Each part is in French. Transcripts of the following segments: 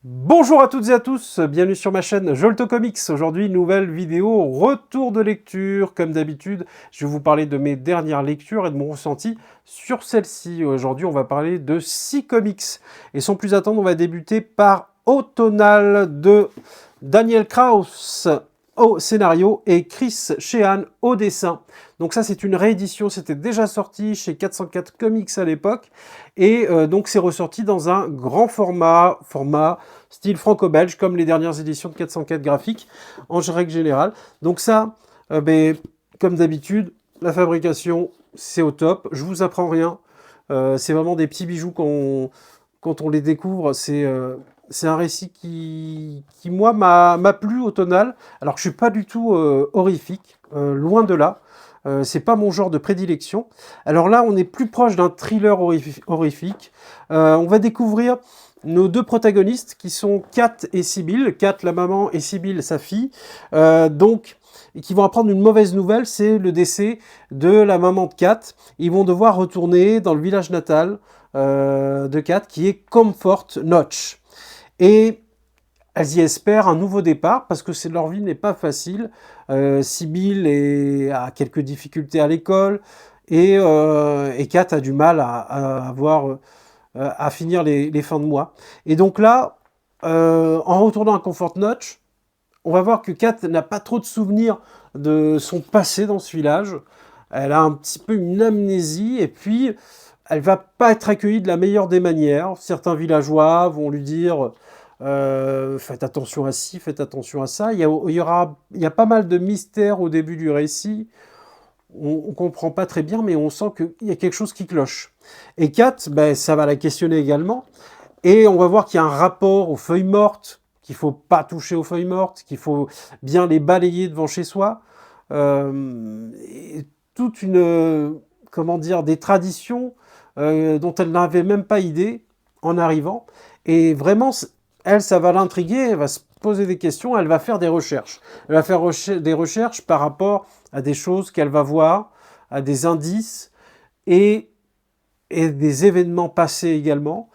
Bonjour à toutes et à tous, bienvenue sur ma chaîne Jolto Comics. Aujourd'hui, nouvelle vidéo, retour de lecture. Comme d'habitude, je vais vous parler de mes dernières lectures et de mon ressenti sur celle-ci. Aujourd'hui, on va parler de 6 comics. Et sans plus attendre, on va débuter par Automnal de Daniel Kraus au scénario et Chris Sheehan au dessin. Donc ça, c'est une réédition, c'était déjà sorti chez 404 Comics à l'époque, et donc c'est ressorti dans un grand format style franco-belge, comme les dernières éditions de 404 graphiques, en règle générale. Donc ça, comme d'habitude, la fabrication, c'est au top, je vous apprends rien, c'est vraiment des petits bijoux quand on les découvre, c'est un récit qui moi, m'a plu au tonal. Alors, je suis pas du tout horrifique, loin de là. C'est pas mon genre de prédilection. Alors là, on est plus proche d'un thriller horrifique. On va découvrir nos deux protagonistes qui sont Kat et Sibyl. Kat, la maman, et Sibyl, sa fille. Et qui vont apprendre une mauvaise nouvelle, c'est le décès de la maman de Kat. Ils vont devoir retourner dans le village natal de Kat, qui est Comfort Notch. Et elles y espèrent un nouveau départ parce que leur vie n'est pas facile. Sibyl a quelques difficultés à l'école et Kat a du mal à finir les fins de mois. Et donc là, en retournant à Comfort Notch, on va voir que Kat n'a pas trop de souvenirs de son passé dans ce village. Elle a un petit peu une amnésie et puis elle va pas être accueillie de la meilleure des manières. Certains villageois vont lui dire faites attention à ci, faites attention à ça. Il y a pas mal de mystères au début du récit. On ne comprend pas très bien, mais on sent qu'il y a quelque chose qui cloche. Et Kat, ça va la questionner également. Et on va voir qu'il y a un rapport aux feuilles mortes, qu'il ne faut pas toucher aux feuilles mortes, qu'il faut bien les balayer devant chez soi. Et toute comment dire, des traditions dont elle n'avait même pas idée en arrivant. Et vraiment, elle, ça va l'intriguer, elle va se poser des questions, elle va faire des recherches. Elle va faire des recherches par rapport à des choses qu'elle va voir, à des indices et des événements passés également.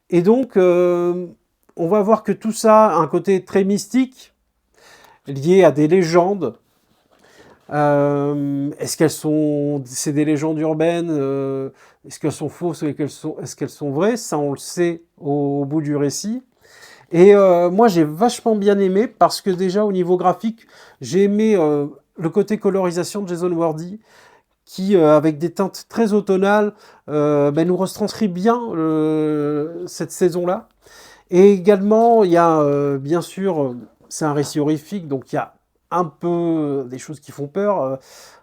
Et donc, on va voir que tout ça a un côté très mystique, lié à des légendes. Est-ce c'est des légendes urbaines, est-ce qu'elles sont fausses, est-ce qu'elles sont vraies? Ça, on le sait au bout du récit. Et moi, j'ai vachement bien aimé parce que déjà, au niveau graphique, j'ai aimé le côté colorisation de Jason Wardy qui, avec des teintes très automnales, nous retranscrit bien cette saison-là. Et également, il y a, bien sûr, c'est un récit horrifique, donc il y a un peu des choses qui font peur,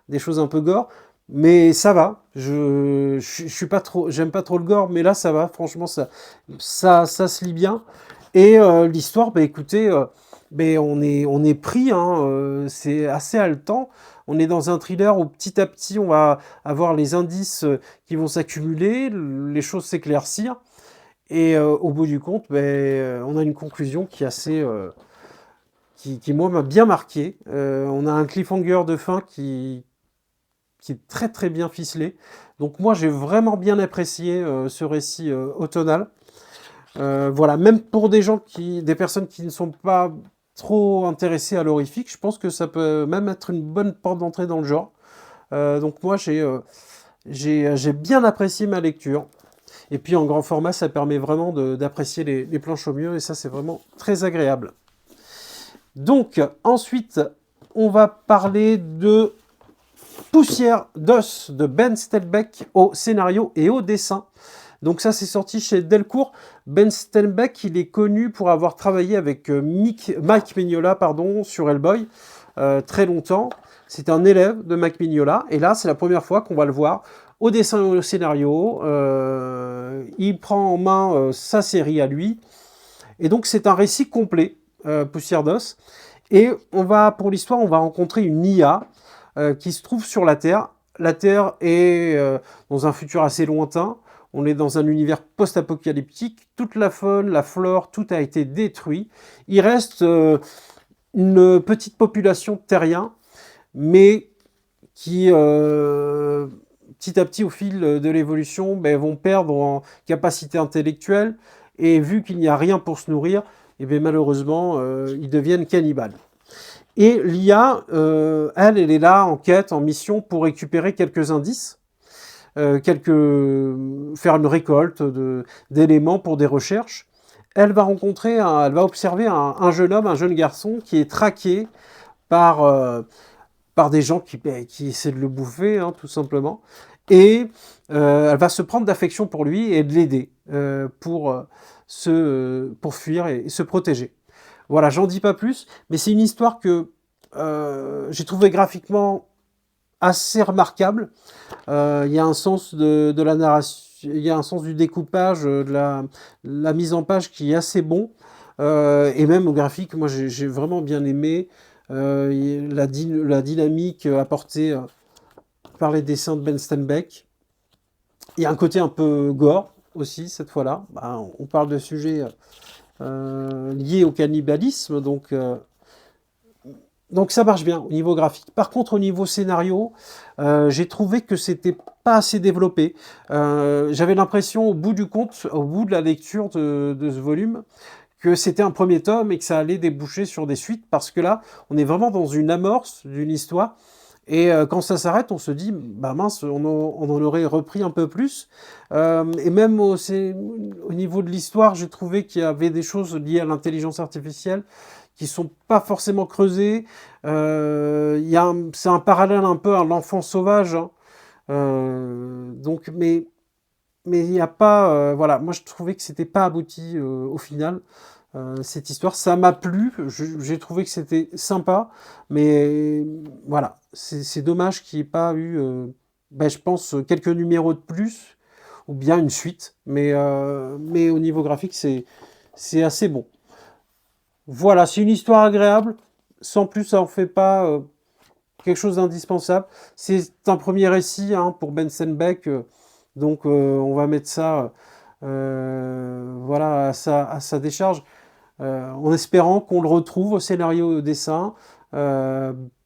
des choses un peu gore, mais ça va. Je suis pas trop, j'aime pas trop le gore, mais là ça va. Franchement, ça se lit bien. Et l'histoire, écoutez, on est pris, hein, c'est assez haletant. On est dans un thriller où petit à petit, on va avoir les indices qui vont s'accumuler, les choses s'éclaircir. Et au bout du compte, on a une conclusion qui est assez, qui moi m'a bien marqué. On a un cliffhanger de fin qui est très très bien ficelé. Donc moi j'ai vraiment bien apprécié ce récit automnal. Voilà, même pour des personnes qui ne sont pas trop intéressées à l'horrifique, je pense que ça peut même être une bonne porte d'entrée dans le genre. Donc moi j'ai bien apprécié ma lecture. Et puis en grand format, ça permet vraiment d'apprécier les planches au mieux, et ça c'est vraiment très agréable. Donc ensuite, on va parler de Poussière d'os de Ben Stelbeck au scénario et au dessin. Donc ça c'est sorti chez Delcourt. Ben Stelbeck, il est connu pour avoir travaillé avec Mike Mignola sur Hellboy très longtemps. C'est un élève de Mike Mignola, et là c'est la première fois qu'on va le voir au dessin et au scénario. Il prend en main sa série à lui, et donc c'est un récit complet, Poussière d'os. Et pour l'histoire, on va rencontrer une IA qui se trouve sur la Terre. La Terre est dans un futur assez lointain. On est dans un univers post-apocalyptique. Toute la faune, la flore, tout a été détruit. Il reste une petite population de terriens, mais qui, petit à petit, au fil de l'évolution, vont perdre en capacité intellectuelle et vu qu'il n'y a rien pour se nourrir, et bien malheureusement, ils deviennent cannibales. Et l'IA, elle est là en quête, en mission pour récupérer quelques indices, faire une récolte d'éléments pour des recherches. Elle va observer un jeune homme, un jeune garçon qui est traqué par des gens qui essaient de le bouffer, hein, tout simplement. Et elle va se prendre d'affection pour lui et de l'aider pour fuir et se protéger. Voilà, j'en dis pas plus, mais c'est une histoire que j'ai trouvé graphiquement assez remarquable. Il y a un sens de la narration, il y a un sens du découpage, la mise en page qui est assez bon. Et même au graphique, moi j'ai vraiment bien aimé la dynamique apportée par les dessins de Ben Steinbeck. Il y a un côté un peu gore aussi cette fois-là. Bah, on parle de sujets liés au cannibalisme, donc ça marche bien au niveau graphique. Par contre, au niveau scénario, j'ai trouvé que c'était pas assez développé. J'avais l'impression, au bout du compte, au bout de la lecture de ce volume, que c'était un premier tome et que ça allait déboucher sur des suites, parce que là, on est vraiment dans une amorce d'une histoire. Et quand ça s'arrête, on se dit, bah mince, on en aurait repris un peu plus. Et même au niveau de l'histoire, j'ai trouvé qu'il y avait des choses liées à l'intelligence artificielle qui sont pas forcément creusées. C'est un parallèle un peu à l'enfant sauvage, hein. Mais il n'y a pas, voilà, moi je trouvais que c'était pas abouti au final. Cette histoire, ça m'a plu, j'ai trouvé que c'était sympa, mais voilà, c'est dommage qu'il n'y ait pas eu, je pense, quelques numéros de plus, ou bien une suite, mais au niveau graphique, c'est assez bon. Voilà, c'est une histoire agréable, sans plus, ça en fait pas quelque chose d'indispensable. C'est un premier récit, hein, pour Ben Steinbeck, donc on va mettre ça voilà, à sa décharge. En espérant qu'on le retrouve au scénario et au dessin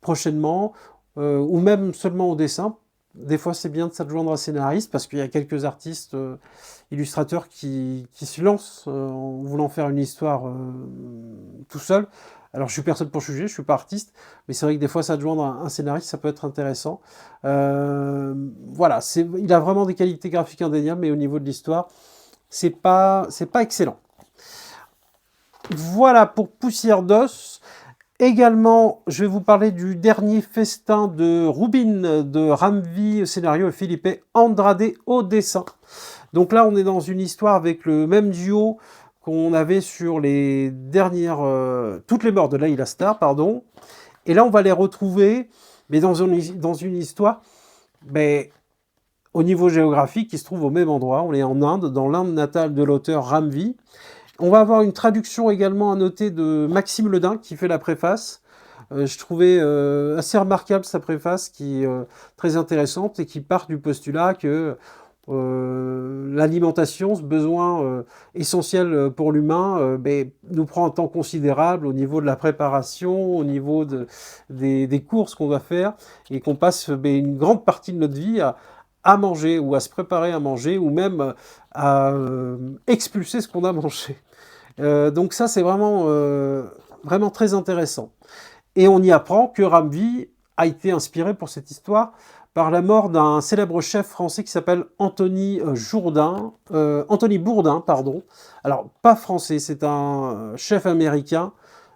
prochainement, ou même seulement au dessin. Des fois, c'est bien de s'adjoindre à scénariste, parce qu'il y a quelques artistes illustrateurs qui se lancent en voulant faire une histoire tout seul. Alors, je suis personne pour juger, je suis pas artiste, mais c'est vrai que des fois, s'adjoindre à un scénariste, ça peut être intéressant. Voilà, il a vraiment des qualités graphiques indéniables, mais au niveau de l'histoire, c'est pas excellent. Voilà pour Poussière d'os. Également, je vais vous parler du dernier festin de Rubin de Ramvi au scénario et Felipe Andrade au dessin. Donc là, on est dans une histoire avec le même duo qu'on avait sur les dernières... toutes les morts de Layla Starr, pardon. Et là, on va les retrouver, mais dans une histoire... au niveau géographique, qui se trouve au même endroit. On est en Inde, dans l'Inde natale de l'auteur Ramvi. On va avoir une traduction également à noter de Maxime Ledin qui fait la préface. Je trouvais assez remarquable sa préface, qui est très intéressante et qui part du postulat que l'alimentation, ce besoin essentiel pour l'humain, nous prend un temps considérable au niveau de la préparation, au niveau des courses qu'on doit faire, et qu'on passe une grande partie de notre vie à manger, ou à se préparer à manger, ou même à expulser ce qu'on a mangé. Donc ça, c'est vraiment très intéressant. Et on y apprend que Ramvi a été inspiré pour cette histoire par la mort d'un célèbre chef français qui s'appelle Anthony Bourdin, pardon. Alors, pas français, c'est un chef américain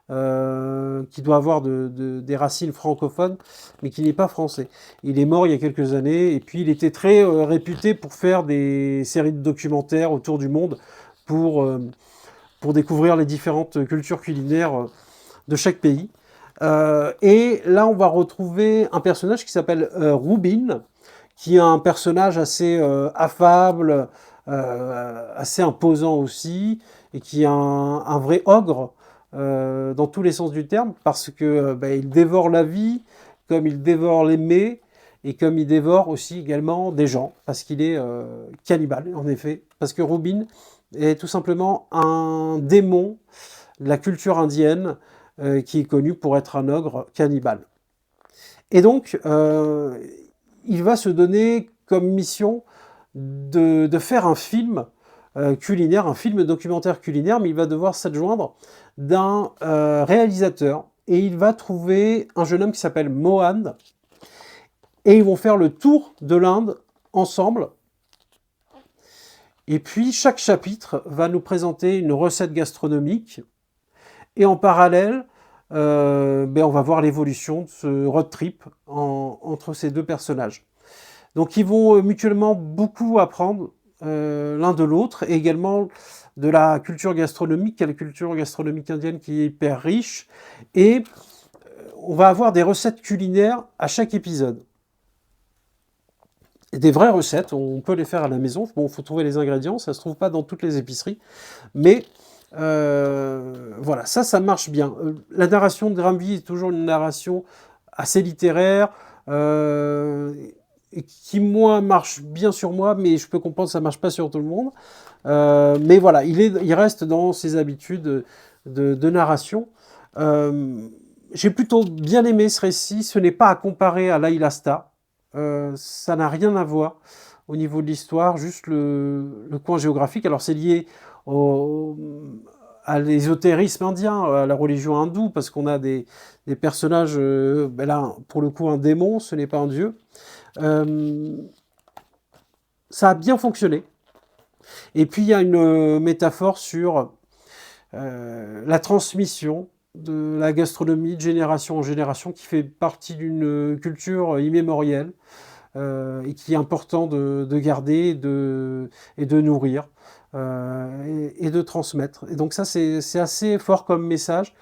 qui doit avoir des racines francophones, mais qui n'est pas français. Il est mort il y a quelques années, et puis il était très réputé pour faire des séries de documentaires autour du monde pour découvrir les différentes cultures culinaires de chaque pays. Et là, on va retrouver un personnage qui s'appelle Rubin, qui est un personnage assez affable, assez imposant aussi, et qui est un vrai ogre dans tous les sens du terme, parce que il dévore la vie, comme il dévore les mets, et comme il dévore aussi également des gens, parce qu'il est cannibale, en effet. Parce que Rubin est tout simplement un démon de la culture indienne, qui est connu pour être un ogre cannibale. Et donc, il va se donner comme mission de faire un film culinaire, un film documentaire culinaire, mais il va devoir s'adjoindre d'un réalisateur. Et il va trouver un jeune homme qui s'appelle Mohan. Et ils vont faire le tour de l'Inde ensemble. Et puis, chaque chapitre va nous présenter une recette gastronomique. Et en parallèle, on va voir l'évolution de ce road trip entre ces deux personnages. Donc, ils vont mutuellement beaucoup apprendre l'un de l'autre, et également de la culture gastronomique, la culture gastronomique indienne qui est hyper riche. Et on va avoir des recettes culinaires à chaque épisode. Des vraies recettes, on peut les faire à la maison. Bon, il faut trouver les ingrédients, ça ne se trouve pas dans toutes les épiceries. Mais voilà, ça marche bien. La narration de Granby est toujours une narration assez littéraire, et qui, moi, marche bien sur moi, mais je peux comprendre que ça ne marche pas sur tout le monde. Mais voilà, il reste dans ses habitudes de narration. J'ai plutôt bien aimé ce récit. Ce n'est pas à comparer à Layla Starr. Ça n'a rien à voir au niveau de l'histoire, juste le coin géographique. Alors c'est lié à l'ésotérisme indien, à la religion hindoue, parce qu'on a des personnages, là pour le coup un démon, ce n'est pas un dieu. Ça a bien fonctionné. Et puis il y a une métaphore sur la transmission de la gastronomie de génération en génération, qui fait partie d'une culture immémorielle, et qui est important de garder et de nourrir, et de transmettre. Et donc ça, c'est assez fort comme message.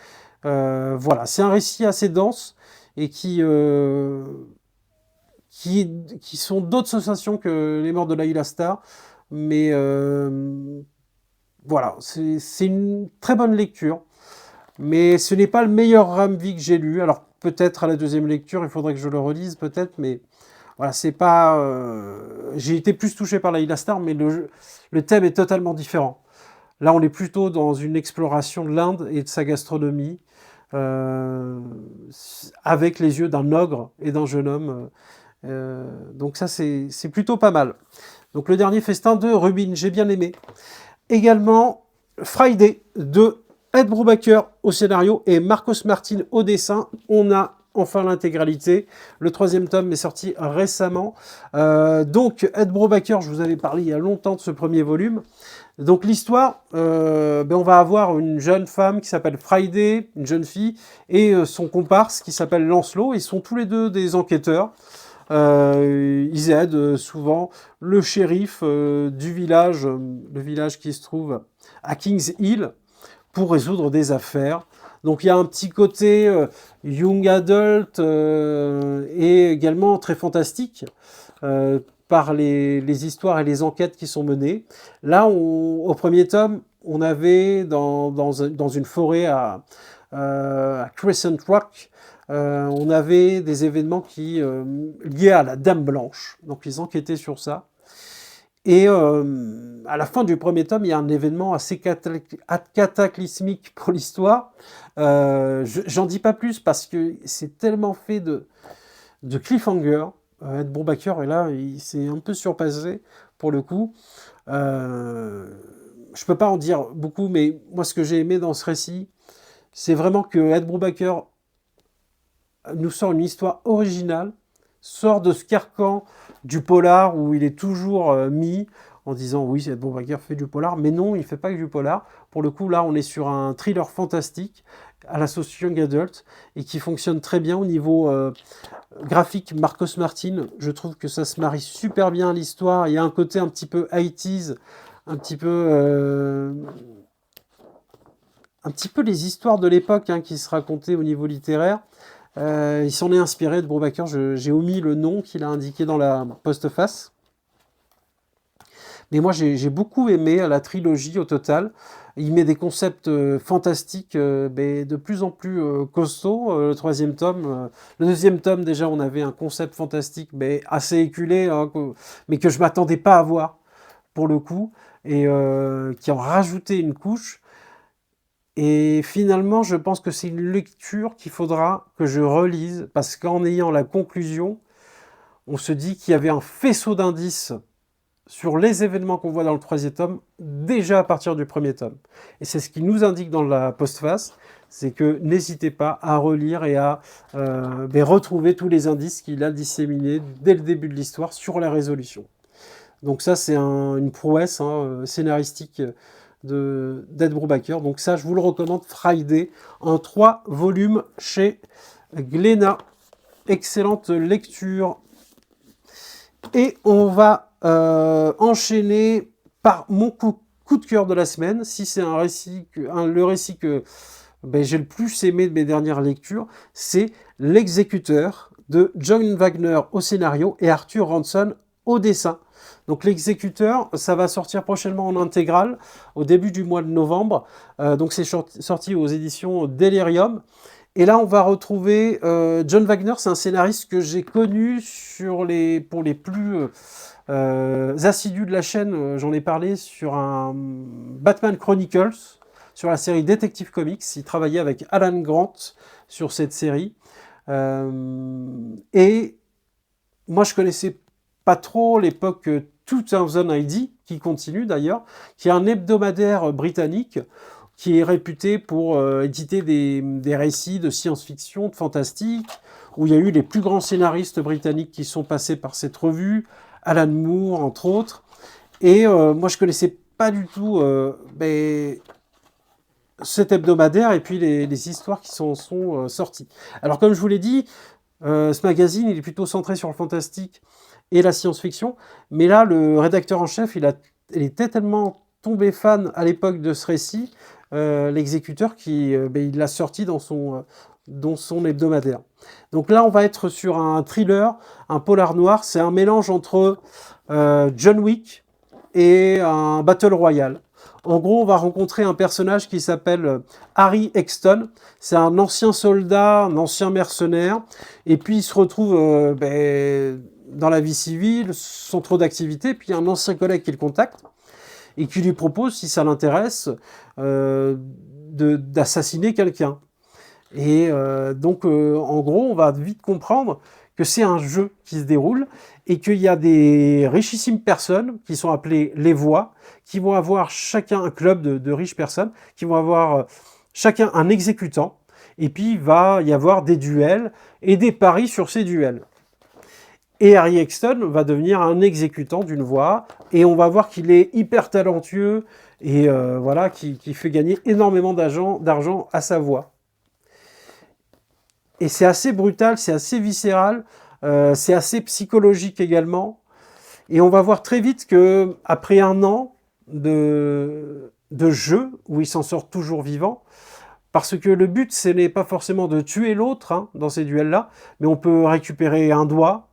Voilà, c'est un récit assez dense et qui sont d'autres sensations que Les Morts de Layla Starr. Mais voilà, c'est une très bonne lecture. Mais ce n'est pas le meilleur Ramvi que j'ai lu. Alors peut-être à la deuxième lecture, il faudrait que je le relise, peut-être, mais voilà, c'est pas. J'ai été plus touché par Layla Starr, mais le thème est totalement différent. Là, on est plutôt dans une exploration de l'Inde et de sa gastronomie, avec les yeux d'un ogre et d'un jeune homme. Donc ça, c'est plutôt pas mal. Donc le dernier festin de Rubin, j'ai bien aimé. Également, Friday de Ed Brubaker au scénario et Marcos Martin au dessin. On a enfin l'intégralité. Le 3e tome est sorti récemment. Donc Ed Brubaker, je vous avais parlé il y a longtemps de ce premier volume. Donc l'histoire, on va avoir une jeune femme qui s'appelle Friday, une jeune fille, et son comparse qui s'appelle Lancelot. Ils sont tous les deux des enquêteurs. Ils aident souvent le shérif du village, le village qui se trouve à Kings Hill, pour résoudre des affaires. Donc il y a un petit côté young adult, et également très fantastique, par les histoires et les enquêtes qui sont menées. Là, au premier tome, on avait dans une forêt à Crescent Rock, on avait des événements liés à la Dame Blanche. Donc ils enquêtaient sur ça. Et à la fin du premier tome, il y a un événement assez cataclysmique pour l'histoire. J'en dis pas plus parce que c'est tellement fait de cliffhanger. Ed Brubaker, et là, il s'est un peu surpassé pour le coup. Je peux pas en dire beaucoup, mais moi, ce que j'ai aimé dans ce récit, c'est vraiment que Ed Brubaker nous sort une histoire originale, sort de ce carcan du polar où il est toujours mis en disant oui, Ed Brubaker fait du polar, mais non, il fait pas que du polar. Pour le coup, là, on est sur un thriller fantastique à la sauce young adult et qui fonctionne très bien au niveau graphique. Marcos Martin, je trouve que ça se marie super bien à l'histoire. Il y a un côté un petit peu 80s, un petit peu les histoires de l'époque, hein, qui se racontaient au niveau littéraire. Il s'en est inspiré de Brubaker. J'ai omis le nom qu'il a indiqué dans la postface. Mais moi, j'ai beaucoup aimé la trilogie au total. Il met des concepts fantastiques, de plus en plus costauds. Le 3e tome. Le 2e tome, déjà, on avait un concept fantastique assez éculé, hein, mais que je ne m'attendais pas à voir, pour le coup, et qui en rajoutait une couche. Et finalement, je pense que c'est une lecture qu'il faudra que je relise, parce qu'en ayant la conclusion, on se dit qu'il y avait un faisceau d'indices sur les événements qu'on voit dans le 3e tome, déjà à partir du 1er tome. Et c'est ce qui nous indique dans la postface, c'est que n'hésitez pas à relire et à retrouver tous les indices qu'il a disséminés dès le début de l'histoire sur la résolution. Donc ça, c'est une prouesse scénaristique d'Ed Brubaker. Donc ça, je vous le recommande, Friday, en 3 volumes chez Glénat. Excellente lecture. Et on va enchaîner par mon coup de cœur de la semaine. Si c'est le récit que j'ai le plus aimé de mes dernières lectures, c'est L'Exécuteur de John Wagner au scénario et Arthur Ranson au dessin. Donc L'Exécuteur, ça va sortir prochainement en intégrale au début du mois de novembre. Donc c'est sorti aux éditions Delirium. Et là, on va retrouver John Wagner, c'est un scénariste que j'ai connu pour les plus assidus de la chaîne. J'en ai parlé sur un Batman Chronicles, sur la série Detective Comics. Il travaillait avec Alan Grant sur cette série. Et moi, je connaissais pas trop l'époque 2000 AD, qui continue d'ailleurs, qui est un hebdomadaire britannique qui est réputé pour éditer des récits de science-fiction, de fantastique, où il y a eu les plus grands scénaristes britanniques qui sont passés par cette revue, Alan Moore, entre autres. Et moi, je connaissais pas du tout cet hebdomadaire et puis les histoires qui sont sorties. Alors, comme je vous l'ai dit, ce magazine, il est plutôt centré sur le fantastique et la science-fiction. Mais là, le rédacteur en chef, il était tellement tombé fan à l'époque de ce récit, L'Exécuteur, il l'a sorti dans son hebdomadaire. Donc là, on va être sur un thriller, un polar noir. C'est un mélange entre John Wick et un Battle Royale. En gros, on va rencontrer un personnage qui s'appelle Harry Exton. C'est un ancien soldat, un ancien mercenaire. Et puis, il se retrouve dans la vie civile, sans trop d'activité. Puis, il y a un ancien collègue qui le contacte et qui lui propose, si ça l'intéresse, d'assassiner quelqu'un. Et donc, en gros, on va vite comprendre que c'est un jeu qui se déroule et qu'il y a des richissimes personnes qui sont appelées les voix, qui vont avoir chacun un club de riches personnes, qui vont avoir chacun un exécutant, et puis il va y avoir des duels et des paris sur ces duels. Et Harry Exton va devenir un exécutant d'une voix, et on va voir qu'il est hyper talentueux, et voilà, qui fait gagner énormément d'argent à sa voix. Et c'est assez brutal, c'est assez viscéral, c'est assez psychologique également. Et on va voir très vite que après un an de jeu, où il s'en sort toujours vivant, parce que le but, ce n'est pas forcément de tuer l'autre dans ces duels-là, mais on peut récupérer un doigt,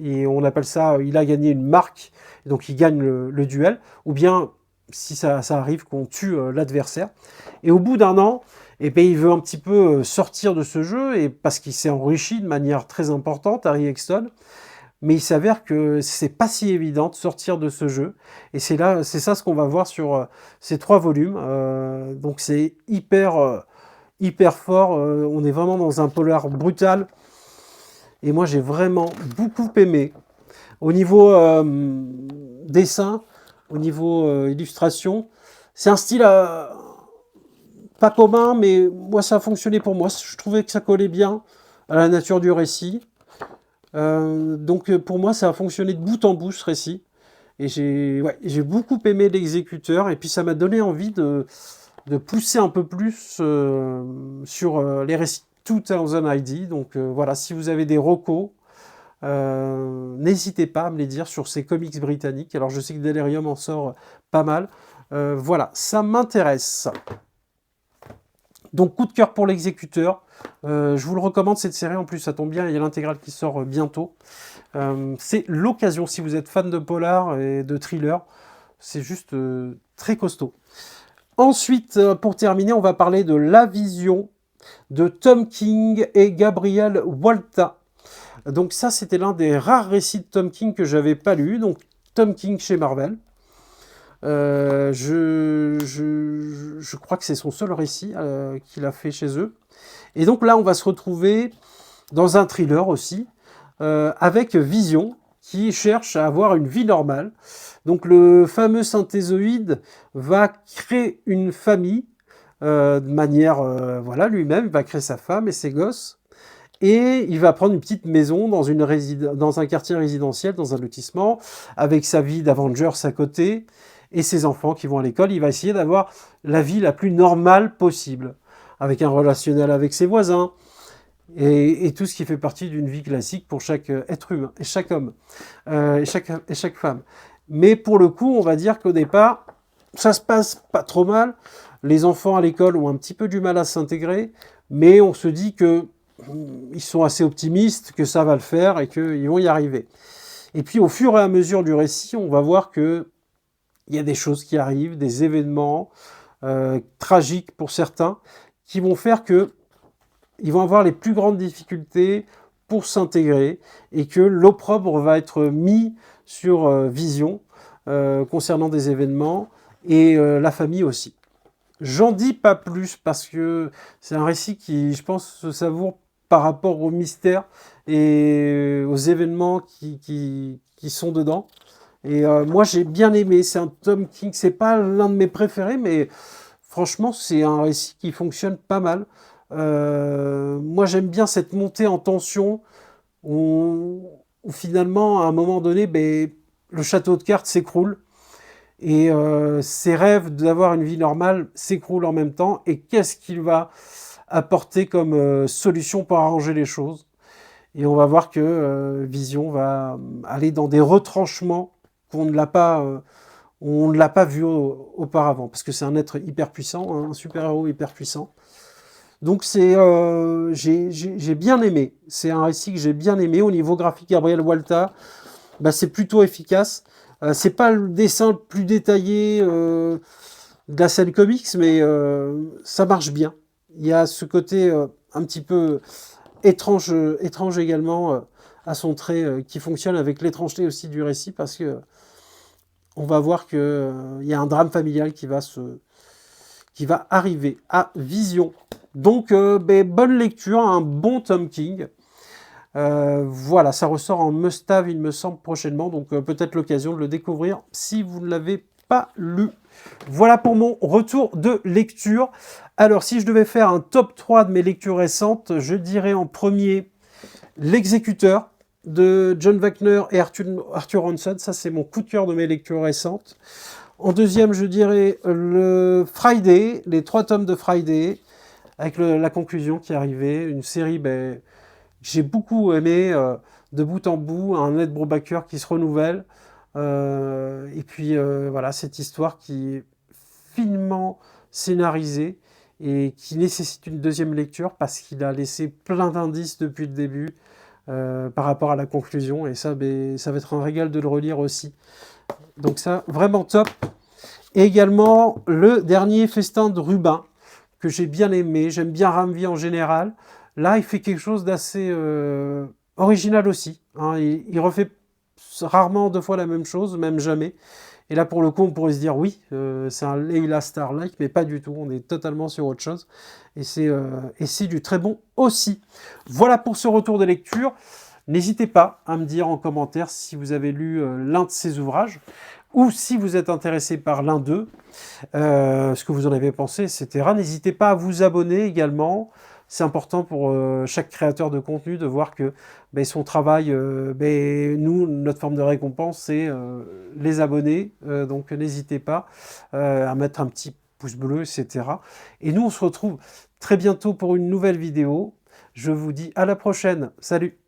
et on appelle ça, il a gagné une marque, donc il gagne le duel, ou bien, si ça arrive, qu'on tue l'adversaire. Et au bout d'un an, il veut un petit peu sortir de ce jeu, et parce qu'il s'est enrichi de manière très importante, Harry Exton, mais il s'avère que c'est pas si évident de sortir de ce jeu, et c'est ça ce qu'on va voir sur ces 3 volumes, donc c'est hyper fort, on est vraiment dans un polar brutal, et moi j'ai vraiment beaucoup aimé. Au niveau dessin, au niveau illustration, c'est un style pas commun, mais moi ça a fonctionné pour moi. Je trouvais que ça collait bien à la nature du récit. Donc pour moi ça a fonctionné de bout en bout ce récit. Et j'ai beaucoup aimé L'Exécuteur, et puis ça m'a donné envie de pousser un peu plus sur les récits 2000 AD. Donc voilà, si vous avez des recos, n'hésitez pas à me les dire sur ces comics britanniques. Alors je sais que Delirium en sort pas mal. Voilà, ça m'intéresse. Donc coup de cœur pour L'Exécuteur. Je vous le recommande cette série, en plus ça tombe bien, il y a l'intégrale qui sort bientôt. C'est l'occasion, si vous êtes fan de polar et de thriller, c'est juste très costaud. Ensuite, pour terminer, on va parler de La Vision de Tom King et Gabriel Walta. Donc ça, c'était l'un des rares récits de Tom King que j'avais pas lu. Donc Tom King chez Marvel. Je crois que c'est son seul récit qu'il a fait chez eux. Et donc là, on va se retrouver dans un thriller aussi, avec Vision, qui cherche à avoir une vie normale. Donc le fameux synthézoïde va créer une famille de manière, voilà, lui-même, il va créer sa femme et ses gosses. Et il va prendre une petite maison dans un quartier résidentiel, dans un lotissement, avec sa vie d'Avengers à côté, et ses enfants qui vont à l'école. Il va essayer d'avoir la vie la plus normale possible, avec un relationnel avec ses voisins, et tout ce qui fait partie d'une vie classique pour chaque être humain, et chaque homme, et chaque femme. Mais pour le coup, on va dire qu'au départ, ça se passe pas trop mal. Les enfants à l'école ont un petit peu du mal à s'intégrer, mais on se dit que ils sont assez optimistes, que ça va le faire et qu'ils vont y arriver. Et puis au fur et à mesure du récit, on va voir qu'il y a des choses qui arrivent, des événements tragiques pour certains, qui vont faire qu'ils vont avoir les plus grandes difficultés pour s'intégrer et que l'opprobre va être mis sur Vision concernant des événements et la famille aussi. J'en dis pas plus parce que c'est un récit qui, je pense, se savoure par rapport au mystère et aux événements qui sont dedans. Et moi, j'ai bien aimé. C'est un Tom King. C'est pas l'un de mes préférés, mais franchement, c'est un récit qui fonctionne pas mal. Moi, j'aime bien cette montée en tension où finalement, à un moment donné, ben, le château de cartes s'écroule. Et ses rêves d'avoir une vie normale s'écroulent en même temps. Et qu'est-ce qu'il va apporter comme solution pour arranger les choses? Et on va voir que Vision va aller dans des retranchements qu'on ne l'a pas vu auparavant. Parce que c'est un être hyper puissant, un super-héros hyper puissant. Donc j'ai bien aimé. C'est un récit que j'ai bien aimé. Au niveau graphique, Gabriel Walta, bah, c'est plutôt efficace. C'est pas le dessin le plus détaillé de la scène comics, mais ça marche bien. Il y a ce côté un petit peu étrange également à son trait qui fonctionne avec l'étrangeté aussi du récit parce que on va voir que il y a un drame familial qui va arriver à Vision. Donc ben, bonne lecture, un bon Tom King. Voilà, ça ressort en must-have, il me semble, prochainement. Donc peut-être l'occasion de le découvrir si vous ne l'avez pas lu. Voilà pour mon retour de lecture. Alors, si je devais faire un top 3 de mes lectures récentes, je dirais en premier L'Exécuteur de John Wagner et Arthur Ronson. Ça, c'est mon coup de cœur de mes lectures récentes. En deuxième, je dirais le Friday, les 3 tomes de Friday, avec la conclusion qui est arrivée. Une série ben, j'ai beaucoup aimé, de bout en bout, un Ed Brubaker qui se renouvelle. Et puis voilà, cette histoire qui est finement scénarisée et qui nécessite une deuxième lecture parce qu'il a laissé plein d'indices depuis le début par rapport à la conclusion. Et ça, ben, ça va être un régal de le relire aussi. Donc ça, vraiment top. Et également, le dernier Festin de Rubin, que j'ai bien aimé. J'aime bien Ramvi en général. Là, il fait quelque chose d'assez original aussi. Hein. Il refait rarement 2 fois la même chose, même jamais. Et là, pour le coup, on pourrait se dire, oui, c'est un Leila Starlight, mais pas du tout. On est totalement sur autre chose. Et c'est du très bon aussi. Voilà pour ce retour de lecture. N'hésitez pas à me dire en commentaire si vous avez lu l'un de ces ouvrages ou si vous êtes intéressé par l'un d'eux, ce que vous en avez pensé, etc. N'hésitez pas à vous abonner également. C'est important pour chaque créateur de contenu de voir que ben, son travail, nous, notre forme de récompense, c'est les abonnés. Donc n'hésitez pas à mettre un petit pouce bleu, etc. Et nous, on se retrouve très bientôt pour une nouvelle vidéo. Je vous dis à la prochaine. Salut!